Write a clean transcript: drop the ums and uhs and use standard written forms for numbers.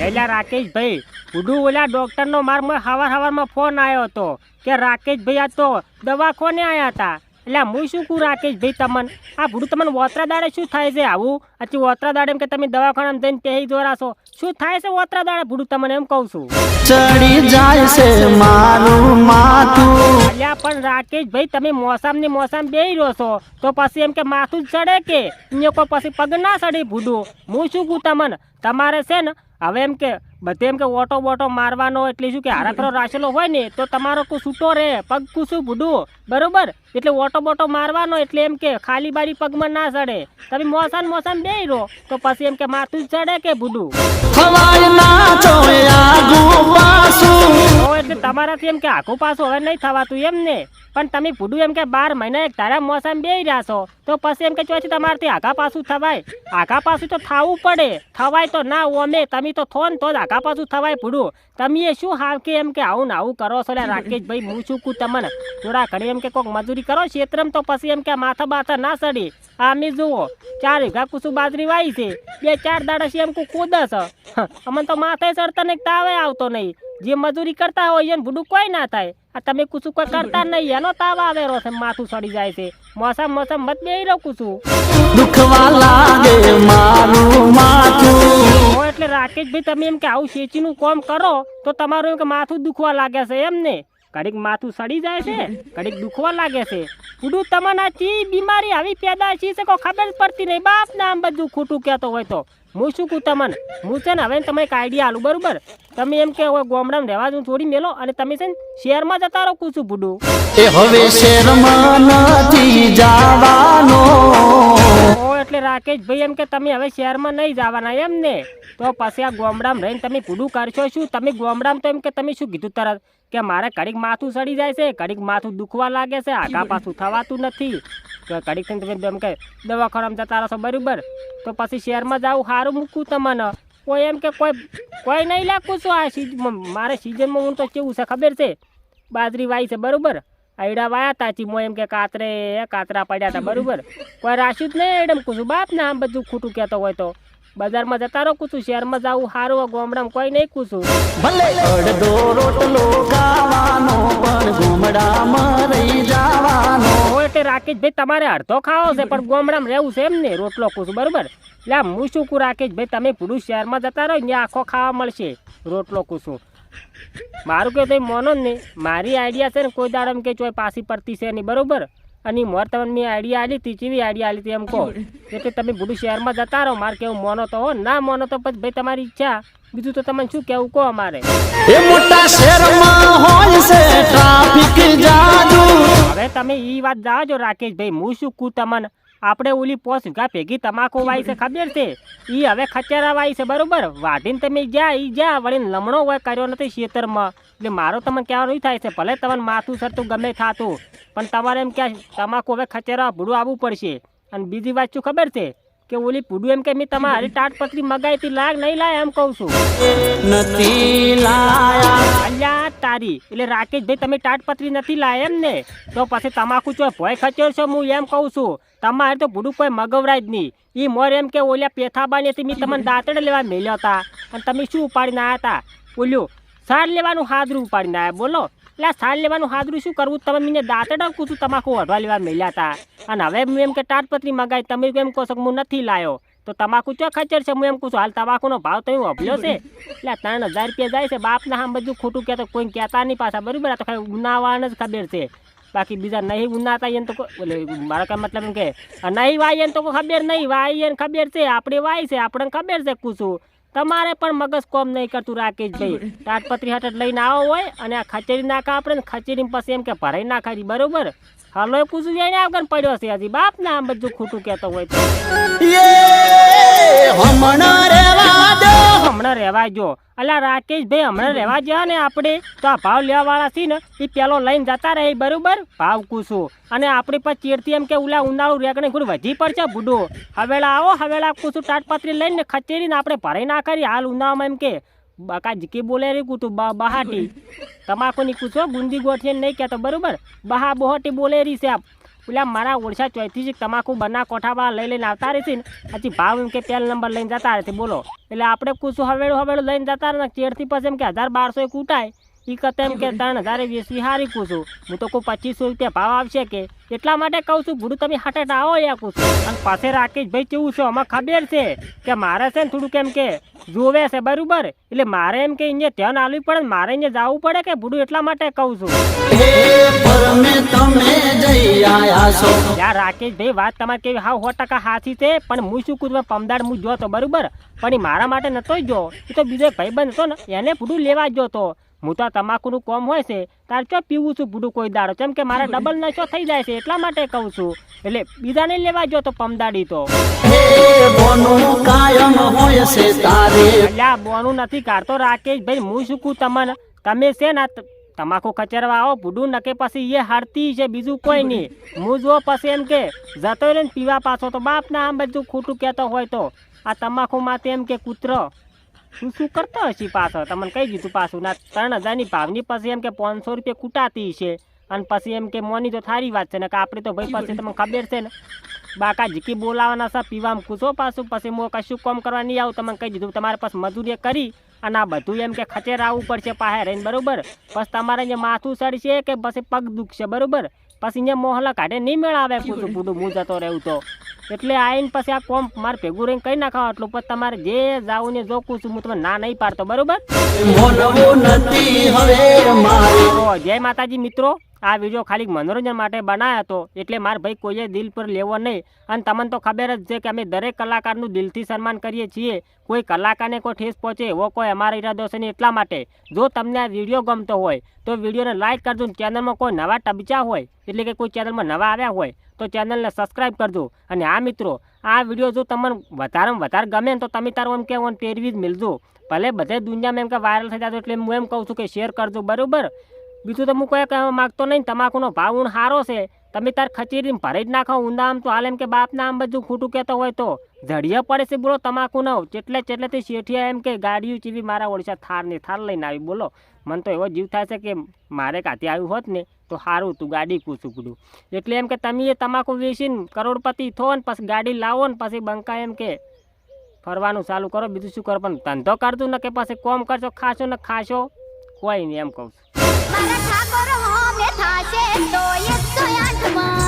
એલા રાકેશભાઈ ઉડું ઓલા ડોક્ટરનો મારમાં હવારમાં ફોન આવ્યો હતો કે રાકેશભાઈ આ તો દવાખાને આવ્યા હતા. એટલે હું શું કહું રાકેશભાઈ તમને આ ભૂડું તમને ઓતરા દાડે શું થાય છે આવું? આથી ઓતરા દાડે એમ કે તમે દવાખાનામાં જઈને પહેરી જોરાશો, શું થાય છે ઓતરા દાડે ભૂડું તમને એમ કહું છું. ચડી જાય છે મારું માથું. અલ્યા પણ રાકેશભાઈ તમે મોસમ બેહી રહ્યો છો તો પછી એમ કે માથું જ ચડે કે અહીંયા કોઈ પછી પગ ના ચડે ભૂડું? હું શું કહું તમને તમારે છે ને હવે એમ કે બધે એમ કે ઓટો બોટો મારવાનો એટલે શું કે હારાખરો રાખેલો હોય ને તો તમારો કુ છૂટો રહે પગ કુશું ભૂડું બરોબર. એટલે ઓટો બોટો મારવાનો એટલે એમ કે ખાલી બારી પગમાં ના ચડે. તમે મોસમ બેહી રહો તો પછી એમ કે માથું જ ચડે કે ભૂડું? એટલે તમારાથી એમ કે આખું પાછું હવે નહીં થવાતું એમ ને. પણ તમે ભૂડું એમ કે 12 મહિના એક ધારા મોસમ બેહી રહ્યા છો તો પછી એમ કે ચોથી તમારાથી આઘા પાછું થવાય? આઘા પાછું તો થવું પડે, થવાય તો ના ઓમે તમે તો થો ને તો જ આઘા પાછું થવાય ભૂડું. તમે શું હાવ કે એમ કે આવું ને આવું કરો છો રાકેશભાઈ? હું શું કહું તમને થોડા ઘણી એમ કે કોઈક મજૂરી કરો ક્ષેત્રમાં તો પછી એમ કે માથા બાથા ના સડી. અમે જુઓ 4 વીઘા કુસું બાજરી વાવી છે, 2-4 દાડા છે એમ કૂદસ અમને તો માથે ચડતા નહીં, તાવે આવતો નહીં. જે મજૂરી કરતા હોય એને ભૂડું કોઈ ના થાય. આ તમે કુસું કોઈ કરતા નહીં એનો તાવ આવેલો છે, માથું સડી જાય છે. મોસમ મત બેહી રહો કુસું દુખવા લાગે મારું માથું. એટલે રાકેશભાઈ તમે એમ કે આવું શેચીનું કામ કરો તો તમારું એમ કે માથું દુખવા લાગે છે એમ ને? કડીક માથું સડી જાય છે, કડીક દુખવા લાગે છે. ભૂડું તમને આ ચી બીમારી આવી પેદા છે કોઈ ખબર પડતી નહીં. બાપ ને આમ બધું ખોટું કહેતો હોય તો હું શું કહું તમને, હું છે ને હવે તમે એક આઈડિયા આલું બરોબર. તમે એમ કે હવે ગામડામાં રહેવા દઉં છોડી મેલો અને તમે છે ને શહેરમાં જતા રહો કુછું ભૂડું. એ હવે શહેરમાં નથી જવાનો. એટલે રાકેશભાઈ એમ કે તમે હવે શહેરમાં નહીં જવાના એમ ને? તો પછી આ ગામડામાં રહીને તમે ભૂડું કરશો શું? તમે ગામડામાં તો એમ કે તમે શું કીધું તરત કે મારે કડીક માથું સડી જાય છે, કડીક માથું દુખવા લાગે છે, આઘા પાછું થવાતું નથી. તો કડીક તમે એમ કે દવાખાનામાં જતા રહેશો બરાબર. તો પછી શહેરમાં જાવું સારું મૂકું તમને. કોઈ એમ કે કોઈ નહીં લાગતું છું આ મારે સિઝનમાં હું તો કેવું છે ખબર છે? બાજરી વાવી છે બરાબર, આયડા વાયા હતા ચીમો એમ કે કાતરા પડ્યા હતા બરાબર. કોઈ રાખ્યું જ નહીં એડમ કુછું. બાપ ને આમ બધું ખોટું કહેતો હોય તો બજારમાં જતા રહો કુછું, શહેરમાં જાવું સારું, ગામડામાં કોઈ નહીં કુછું. અડધો રોટલો ખાવાનો પણ ગામડામાં રહી જવાનો. એટલે રાકેશભાઈ તમારે અડધો ખાવો છે પણ ગામડામાં રહેવું છે એમ ને? રોટલો કુછું બરાબર. એટલે હું શું કહું રાકેશભાઈ તમે પુરુષ શહેરમાં જતા રહો ત્યાં આખો ખાવા મળશે રોટલો કુછું. મારું કે તમે મોનો જ નહીં, મારી આઈડિયા છે ને કોઈ દાડમ કે ચોય પાછી પડતી છે નહીં બરાબર. અને મોર તમને મેં આઈડિયા આલી હતી, ચીવી આઈડિયા આલી હતી એમ કહો. એટલે તમે ભૂડું શહેરમાં જતા રહો. મારે કેવું મોનો તો હો, ના મોનો તો પછી ભાઈ તમારી ઈચ્છા. બીજું તો તમને શું કેવું કહો અમારે? એ મોટા શહેરમાં હોય છે ટ્રાફિક જાદુ. હવે તમે ઈ વાત જાજો રાકેશભાઈ. હું શું કહું તમને, આપણે ઓલી 5 વીઘા ભેગી તમાકુ વાવી છે ખબર છે? એ હવે ખચેરા વાવી છે બરોબર. વાઢીને તમે જ્યાં વળી લમણો હોય કર્યો નથી ખેતરમાં. એટલે મારો તમને કહેવાનું એ થાય છે ભલે તમને માથું સરતું ગમે થાતું પણ તમારે એમ કે તમાકુ હવે ખચેરા ભૂડું આવવું પડશે. અને બીજી વાત શું ખબર છે કે ઓલી ભૂડું એમ કે મેં તમારી તાટપત્રી મગાવી હતી, લાગ નહીં લાય એમ કહું છું. નથી લાયા અલ્યા તારી. એટલે રાકેશભાઈ તમે તાટપત્રી નથી લાયા એમ ને? તો પછી તમાકુ ચો ભોય ખચેર છો હું એમ કહું છું. તમારે તો ભૂડું કોઈ મગવરાય જ નહીં. એ મોર એમ કે ઓલા પેથાબાની મેં તમને દાંતડે લેવા મેલ્યા હતા અને તમે શું ઉપાડીને આવ્યા હતા? બોલ્યું સાર લેવાનું હાદરું ઉપાડીને આવ્યા. બોલો એટલે સાર લેવાનું હાદરું શું કરવું? તમે મને દાંતડા કૂછું તમાકુ વઢવા લેવા મેલ્યા હતા અને હવે હું એમ કે તાટપત્રી મગાવી તમે એમ કહો છો કે હું નથી લાવ્યો. તો તમાકુ ચો ખચર છે? હું એમ કહું છું હાલ તમાકુનો ભાવ તો હું અભલ્યો છે એટલે 3000 રૂપિયા જાય છે. બાપના આમ બધું ખોટું કહેતો કોઈ કહેતા નહીં પાછા બરાબર. આ તો ખાલી ઉનાવાને જ ખબર છે, બાકી બીજા નહીં ઉનાતા એને તો મારા કાંઈ મતલબ એમ કે નહીં વાય એને તો ખબર નહીં, વાય એને ખબર છે, આપણે વાય છે આપણને ખબર છે કૂછું. તમારે પણ મગજ કોમ નહીં કરતું રાકેશભાઈ. તાટપત્રી હટ લઈને આવો હોય અને આ ખચેરી નાખા આપણે ખચેરી પછી એમ કે ભરાઈ નાખાય બરોબર. હાલો કૂછું જઈને આગળ પડ્યો છે હજી. બાપ ને આમ બધું ખોટું કહેતો હોય તો હમણાં રહેવા જો. અલા રાકેશભાઈ હમણાં રહેવા ગયા ને આપણે તો આ ભાવ લેવા વાળા છે ને એ પેલો લઈને જતા રહે બરોબર ભાવ કૂછું. અને આપણે પછી ચેડથી એમ કે ઉલા ઉનાળું રેકણે થોડું વધી પડશે ભૂડું. હવેલા આવો હવેલા કૂછું તાટપત્રી લઈને ખચેરીને આપણે ભરાઈ ના કરી. હાલ ઉનાળામાં એમ કે બકા જીકી બોલે રે કૂતું બહાટી તમાકુની કૂછો ગુંદી ગોઠીને નહીં કહેતો બરોબર. બહા બોહટી બોલે રહી છે. પેલા મારા ઓળશા ચોથી તમાકુ બના કોઠાવાળા લઈ લઈને આવતા રહેશે ને હજી ભાવ એમ કે પહેલ નંબર લઈને જતા રહેશે બોલો એટલે આપણે કૂશું હવેડું લઈને જતા રહે ચેડથી પછી એમ કે 1200 કૂટાય એ કરતા એમ કે 3000 વેચવી હારી કૂશું હું તો કોઈ 2500 રૂપિયા ભાવ આવશે કે એટલા માટે કહું છું ભૂરું તમે હટેટ આવો યા કૂશું અને પાસે રાકેશભાઈ કેવું છે અમારે ખબર છે કે મારે છે ને થોડુંક એમ કે જોવે છે બરાબર એટલે મારે એમ કે અહીંયા ધ્યાન આલવું પડે ને મારે અહીંયા જવું પડે કે ભૂરું એટલા માટે કહું છું યાર રાકેશભાઈ વાત તમારે કેવી હાવ 100% સાચી છે પણ હું શું કરું પમદાડ હું જોતો બરાબર પણ એ મારા માટે નતો જો એ તો બીજો ભાઈબંધ હતો ને એને ભૂડું લેવા જ જોતો હું તો તમાકુનું કોમ હોય છે તાર ચો પીવું છું ભૂડું કોઈ દાડો કેમ કે મારા ડબલ નશો થઈ જાય છે એટલા માટે કહું છું એટલે બીજાને લેવા જો તો પમદાડી તો એટલે બોનું નથી કાઢતો રાકેશભાઈ હું શું કહું તમને તમે છે ને તમાકુ ખચરવા આવો ભૂડું નકે પછી એ હડતી છે બીજું કોઈ નહીં હું જો પછી એમ કે જતો રહે ને પીવા પાછો તો બાપના આમ બધું ખોટું કહેતો હોય તો આ તમાકુમાંથી એમ કે કૂતરો શું કરતો હશે પાછો તમને કહી દીધું પાછું ના 3000ની ભાવની પછી એમ કે 500 રૂપિયા કૂટાતી છે અને પછી એમ કે મોની તો થારી વાત છે ને કે આપણે તો ભાઈ પછી તમને ખબર છે ને બાકા જીકી બોલાવાના છે પીવામાં કૂસો પાછું પછી હું કશું કામ કરવા નહીં આવું તમને કહી દીધું તમારે પાસ મજૂરી કરી અને આ બધું એમ કે ખચેર આવવું પડશે પાસે રહીને બરાબર પછી તમારે અહીંયા માથું સડશે કે પછી પગ દુખશે બરાબર પછી અહીંયા મોહલા કાઢે નહીં મેળાવે કૂસું પૂડું હું જતો રહેવું તો એટલે આવીને પછી આ કોમ મારે ભેગું રહીને કહી નાખાવ એટલું પછી તમારે જે જાવું ને જો કૂસું હું તમે ના નહીં પાડતો બરાબર જય માતાજી મિત્રો આ વિડીયો ખાલી મનોરંજન માટે બનાવ્યો હતો એટલે મારા ભાઈ કોઈએ દિલ પર લેવો નહીં અને તમને તો ખબર જ છે કે અમે દરેક કલાકારનું દિલથી સન્માન કરીએ છીએ કોઈ કલાકારને કોઈ ઠેસ પહોંચે એવો કોઈ અમારો ઈરાદો છે નહીં એટલા માટે જો તમને આ વિડીયો ગમતો હોય તો વિડીયોને લાઇક કરજો ચેનલમાં કોઈ નવા ટબચા હોય એટલે કે કોઈ ચેનલમાં નવા આવ્યા હોય તો ચેનલને સબસ્ક્રાઈબ કરજો અને આ મિત્રો આ વિડીયો જો તમને વધારેમાં વધારે ગમે ને તો તમે તારું એમ કે તેરવી જ મિલજો ભલે બધે દુનિયામાં એમ કે વાયરલ થઈ જતો એટલે હું એમ કહું છું કે શેર કરજો બરાબર બીજું તો હું કોઈ કહેવા માગતો નહીં તમાકુનો ભાવ ઊણ સારો છે તમે તાર ખચેરીને ભરી જ નાખો ઊંધા આમ તો હાલ એમ કે બાપના આમ બધું ખોટું કહેતો હોય તો ઝડિયા પડે છે બોલો તમાકુ ન ચેટલેથી શેઠિયા એમ કે ગાડીઓ ચીવી મારા ઓડિશા થાર લઈને આવી બોલો મને તો એવો જીવ થાય છે કે મારે કાથી આવ્યું હોત ને તો સારું તું ગાડી કૂસું કૂડું એટલે એમ કે તમે એ તમાકુ વેચીને કરોડપતિ થો ને પછી ગાડી લાવો ને પછી બંકા એમ કે ફરવાનું ચાલુ કરો બીજું શું કરો પણ ધંધો કરજો ને કે પછી કોમ કરશો ખાશો ને ખાશો કોઈ નહીં એમ કહું છું મારા ઠાકોર હો મે થાશે તો 108 માં